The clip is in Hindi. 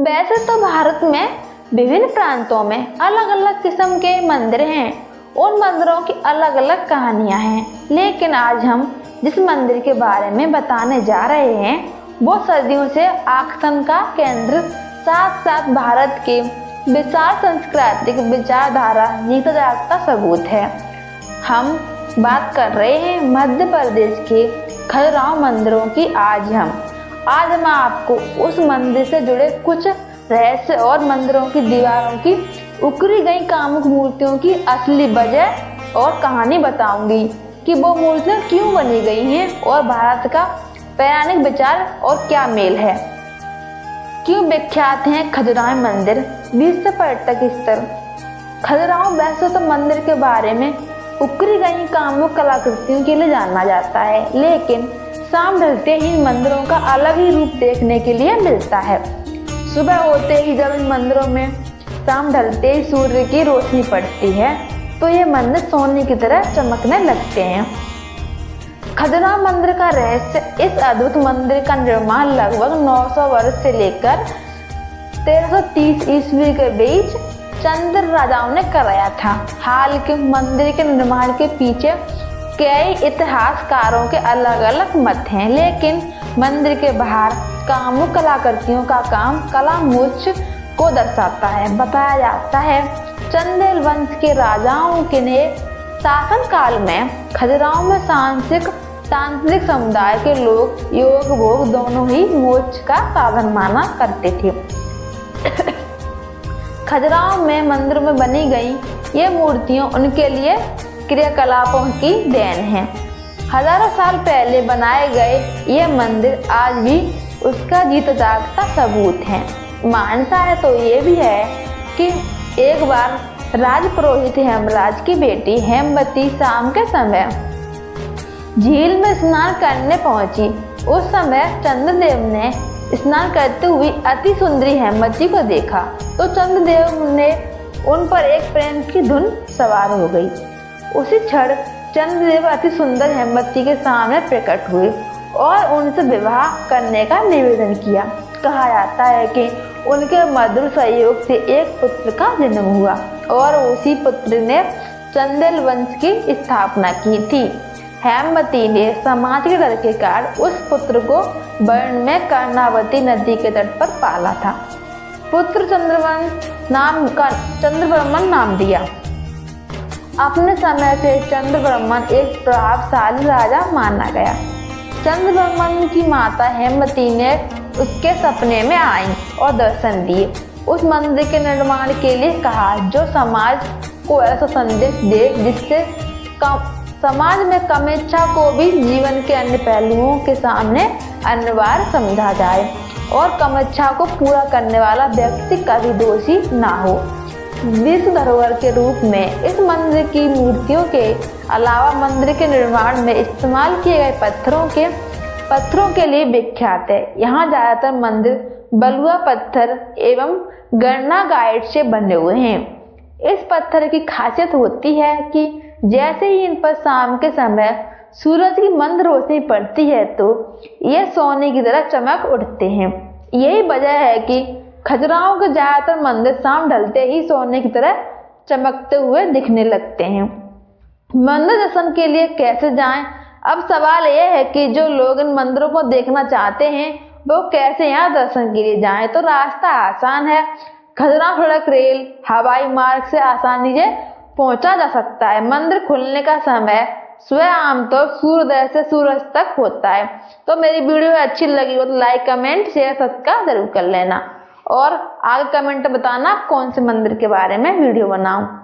वैसे तो भारत में विभिन्न प्रांतों में अलग अलग किस्म के मंदिर हैं। उन मंदिरों की अलग अलग कहानियां हैं, लेकिन आज हम जिस मंदिर के बारे में बताने जा रहे हैं वो सदियों से आकर्षण का केंद्र, साथ साथ भारत के विशाल सांस्कृतिक विचारधारा जीता जागता सबूत है। हम बात कर रहे हैं मध्य प्रदेश के खजुराहो मंदिरों की। आज मैं आपको उस मंदिर से जुड़े कुछ रहस्य और मंदिरों की दीवारों की उकरी गई कामुक मूर्तियों की असली वजह और कहानी बताऊंगी कि वो मूर्तियां क्यों बनी गई हैं और भारत का पौराणिक विचार और क्या मेल है। क्यों विख्यात हैं खजुराहो मंदिर विश्व पर्यटक स्थल। खजुराहो वैसे तो मंदिर के बारे में उकरी गई कामुक कलाकृतियों के लिए जाना जाता है, लेकिन शाम ढलते ही मंदिरों का अलग ही रूप देखने के लिए मिलता है। सुबह होते ही जब इन मंदिरों में शाम ढलते ही सूर्य की रोशनी पड़ती है तो ये मंदिर सोने की तरह चमकने लगते हैं। खजुराहो मंदिर का रहस्य। इस अद्भुत मंदिर का निर्माण लगभग 900 वर्ष से लेकर 1330 ईस्वी के बीच चंद्र राजाओं ने कराया था। हाल के मंदिर के निर्माण के पीछे कई इतिहासकारों के अलग अलग मत हैं, लेकिन मंदिर के बाहर कामुक कलाकृतियों का काम कला मूर्छ को दर्शाता है। बताया जाता है चंदेल वंश के राजाओं के ने शासन काल में खजुराहो में तांत्रिक समुदाय के लोग योग भोग दोनों ही मोक्ष का साधन माना करते थे। खजुराहो में मंदिर में बनी गई ये मूर्तियां उनके लिए क्रियाकलापों की देन है। हजारों साल पहले बनाए गए ये मंदिर आज भी उसका जीता जागता सबूत है। मान्यता है तो ये भी है कि एक बार राज पुरोहित हेमराज की बेटी हेमवती शाम के समय झील में स्नान करने पहुंची। उस समय चंद्रदेव ने स्नान करते हुए अति सुंदरी हेमवती को देखा तो चंद्रदेव ने उन पर एक प्रेम की धुन सवार हो गई। उसी क्षण चंद्रदेव अति सुंदर हेमवती के सामने प्रकट हुए और उनसे विवाह करने का निवेदन किया। कहा जाता है कि उनके मधुर सहयोग से एक पुत्र का जन्म हुआ और उसी पुत्र ने चंदेल वंश की स्थापना की थी। हेमवती ने समाज के डर के कारण उस पुत्र को वर्ण में कर्णावती नदी के तट पर पाला था। पुत्र चंद्रवर्मन नाम दिया। अपने समय से चंद्रवर्मन एक प्रभावशाली राजा माना गया। चंद्रवर्मन की माता हेमवती ने उसके सपने में आई और दर्शन दिए। उस मंदिर के निर्माण के लिए कहा जो समाज को ऐसा संदेश दे जिससे समाज में कामेच्छा को भी जीवन के अन्य पहलुओं के सामने अनिवार्य समझा जाए और कामेच्छा को पूरा करने वाला व्यक्ति कभी दोषी ना हो। विश्व धरोहर के रूप में इस मंदिर की मूर्तियों के अलावा मंदिर के निर्माण में इस्तेमाल किए गए पत्थरों के लिए विख्यात है। यहाँ ज्यादातर मंदिर बलुआ पत्थर एवं गन्ना गाइड से बने हुए हैं। इस पत्थर की खासियत होती है कि जैसे ही इन पर शाम के समय सूरज की मंद रोशनी पड़ती है तो ये सोने की तरह चमक उठते हैं। यही वजह है कि खजुराहो के ज्यादातर मंदिर शाम ढलते ही सोने की तरह चमकते हुए दिखने लगते हैं। मंदिर दर्शन के लिए कैसे जाएं? अब सवाल यह है कि जो लोग इन मंदिरों को देखना चाहते हैं वो कैसे यहाँ दर्शन के लिए जाएं? तो रास्ता आसान है। खजुराहो सड़क, रेल, हवाई मार्ग से आसानी से पहुंचा जा सकता है। मंदिर खुलने का समय सुबह आमतौर सूर्योदय से सूरज तक होता है। तो मेरी वीडियो अच्छी लगी हो तो लाइक, कमेंट, शेयर, सब्सक्राइब जरूर कर लेना और आगे कमेंट बताना कौन से मंदिर के बारे में वीडियो बनाऊं।